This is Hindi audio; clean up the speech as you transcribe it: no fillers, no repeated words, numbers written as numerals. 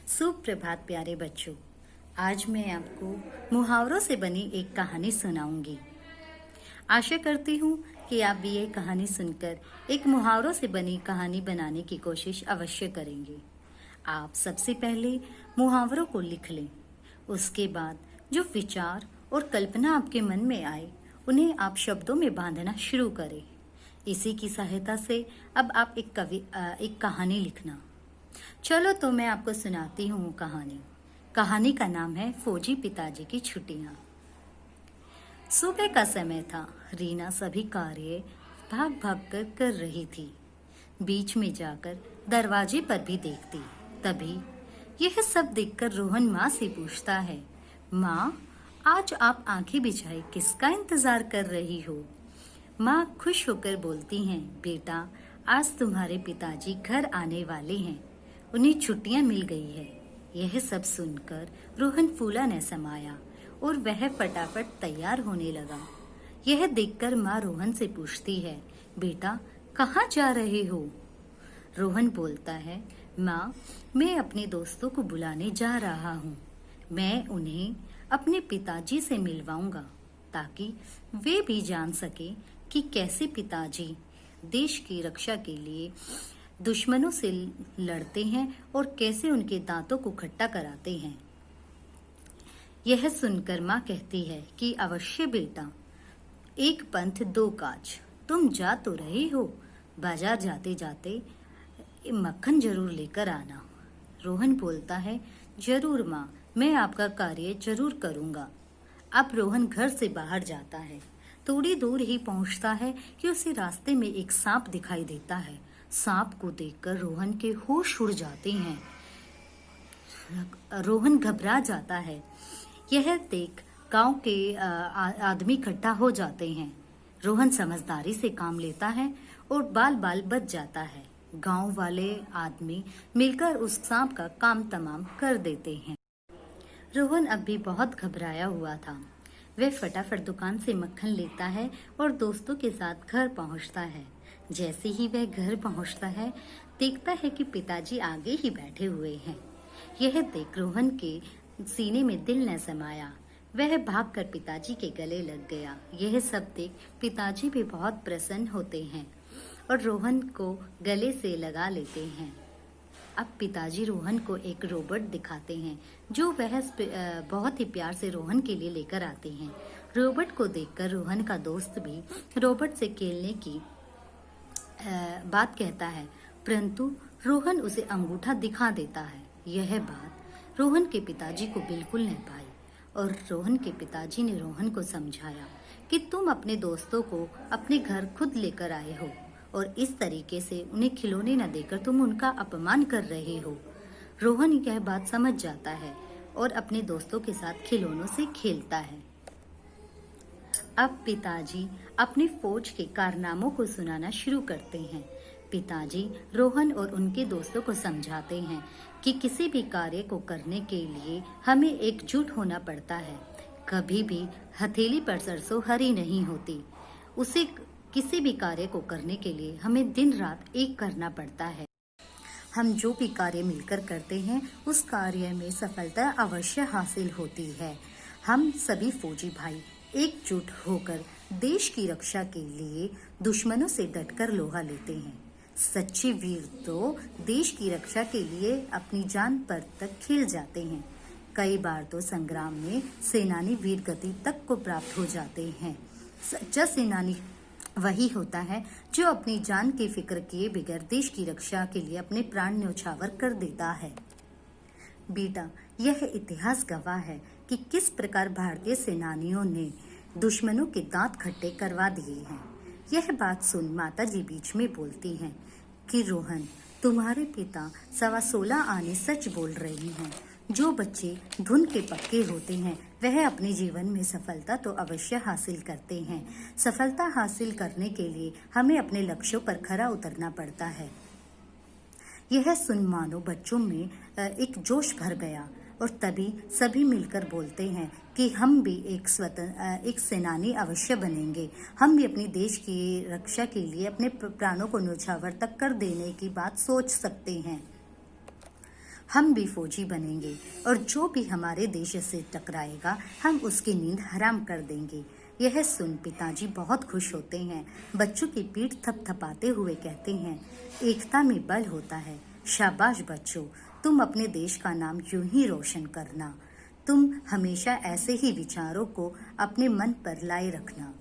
सुप्रभात प्यारे बच्चों। आज मैं आपको मुहावरों से बनी एक कहानी सुनाऊंगी। आशा करती हूँ कि आप भी ये कहानी सुनकर एक मुहावरों से बनी कहानी बनाने की कोशिश अवश्य करेंगे। आप सबसे पहले मुहावरों को लिख लें। उसके बाद जो विचार और कल्पना आपके मन में आए उन्हें आप शब्दों में बांधना शुरू करें। इसी की सहायता से अब आप एक कहानी लिखना। चलो तो मैं आपको सुनाती हूँ कहानी। कहानी का नाम है फौजी पिताजी की छुट्टियाँ। सुबह का समय था। रीना सभी कार्य भाग भाग कर रही थी। बीच में जाकर दरवाजे पर भी देखती। तभी यह सब देखकर रोहन माँ से पूछता है, माँ, आज आप आंखें बिछाए किसका इंतजार कर रही हो? माँ खुश होकर बोलती हैं, बेटा, आज तुम्हारे पिताजी घर आने वाले हैं। उन्हें छुट्टियां मिल गई है। यह सब सुनकर रोहन फूला न समाया और वह फटाफट तैयार होने लगा। यह देखकर माँ रोहन से पूछती है, बेटा, कहाँ जा रहे हो? रोहन बोलता है, माँ, मैं अपने दोस्तों को बुलाने जा रहा हूँ। मैं उन्हें अपने पिताजी से मिलवाऊंगा ताकि वे भी जान सके कि कैसे पिताजी देश की रक्षा के लिए दुश्मनों से लड़ते हैं और कैसे उनके दांतों को खट्टा कराते हैं। यह सुनकर माँ कहती है कि अवश्य बेटा, एक पंथ दो काज। तुम जा तो रहे हो, बाजार जाते जाते मक्खन जरूर लेकर आना। रोहन बोलता है, जरूर माँ, मैं आपका कार्य जरूर करूँगा। अब रोहन घर से बाहर जाता है। थोड़ी दूर ही पहुँचता है कि उसे रास्ते में एक सांप दिखाई देता है। सांप को देखकर रोहन के होश उड़ जाते हैं। रोहन घबरा जाता है। यह देख गांव के आदमी इकट्ठा हो जाते हैं। रोहन समझदारी से काम लेता है और बाल बाल बच जाता है। गांव वाले आदमी मिलकर उस सांप का काम तमाम कर देते हैं। रोहन अब भी बहुत घबराया हुआ था। वह फटाफट दुकान से मक्खन लेता है और दोस्तों के साथ घर पहुंचता है। जैसे ही वह घर पहुंचता है, देखता है कि पिताजी आगे ही बैठे हुए हैं। यह देख रोहन के सीने में दिल न समाया। वह भागकर पिताजी के गले लग गया। यह सब देख पिताजी भी बहुत प्रसन्न होते हैं और रोहन को गले से लगा लेते हैं। अब पिताजी रोहन को एक रोबोट दिखाते हैं जो वह बहुत ही प्यार से रोहन के लिए लेकर आते हैं। रोबोट को देखकर रोहन का दोस्त भी रोबोट से खेलने की बात कहता है, परंतु रोहन उसे अंगूठा दिखा देता है। यह बात रोहन के पिताजी को बिल्कुल नहीं भाई और रोहन के पिताजी ने रोहन को समझाया कि तुम अपने दोस्तों को अपने घर खुद लेकर आए हो और इस तरीके से उन्हें खिलौने न देकर तुम उनका अपमान कर रहे हो। रोहन यह बात समझ जाता है और अपने दोस्तों के साथ खिलौनों से खेलता है। अब पिताजी अपने फौज के कारनामों को सुनाना शुरू करते हैं। पिताजी रोहन और उनके दोस्तों को समझाते हैं कि किसी भी कार्य को करने के लिए हमें एकजुट होना पड़ता है। कभी भी हथेली पर सरसों हरी नहीं होती। उसे किसी भी कार्य को करने के लिए हमें दिन रात एक करना पड़ता है। हम जो भी कार्य मिलकर करते हैं उस कार्य में सफलता अवश्य हासिल होती है। हम सभी फौजी भाई एकजुट होकर देश की रक्षा के लिए दुश्मनों से डटकर लोहा लेते हैं। सच्चे वीर तो देश की रक्षा के लिए अपनी जान पर तक खिल जाते हैं। कई बार तो संग्राम में सेनानी वीर गति तक को प्राप्त हो जाते हैं। सच्चा सेनानी वही होता है जो अपनी जान की फिक्र किए बगैर देश की रक्षा के लिए अपने प्राण न्यौछावर कर देता है। बेटा, यह इतिहास गवाह है कि किस प्रकार भारतीय सेनानियों ने दुश्मनों के दांत खट्टे करवा दिए हैं। यह बात सुन माताजी बीच में बोलती हैं कि रोहन, तुम्हारे पिता 16.25 आने सच बोल रहे हैं। जो बच्चे धुन के पक्के होते हैं वह अपने जीवन में सफलता तो अवश्य हासिल करते हैं। सफलता हासिल करने के लिए हमें अपने लक्ष्यों पर खरा उतरना पड़ता है। यह सुन मानो बच्चों में एक जोश भर गया और तभी सभी मिलकर बोलते हैं कि हम भी एक सेनानी अवश्य बनेंगे। हम भी अपने देश की रक्षा के लिए अपने प्राणों को न्यौछावर तक कर देने की बात सोच सकते हैं। हम भी फौजी बनेंगे और जो भी हमारे देश से टकराएगा हम उसकी नींद हराम कर देंगे। यह सुन पिताजी बहुत खुश होते हैं। बच्चों की पीठ थपथपाते हुए कहते हैं, एकता में बल होता है। शाबाश बच्चों, तुम अपने देश का नाम यूं ही रोशन करना। तुम हमेशा ऐसे ही विचारों को अपने मन पर लाए रखना।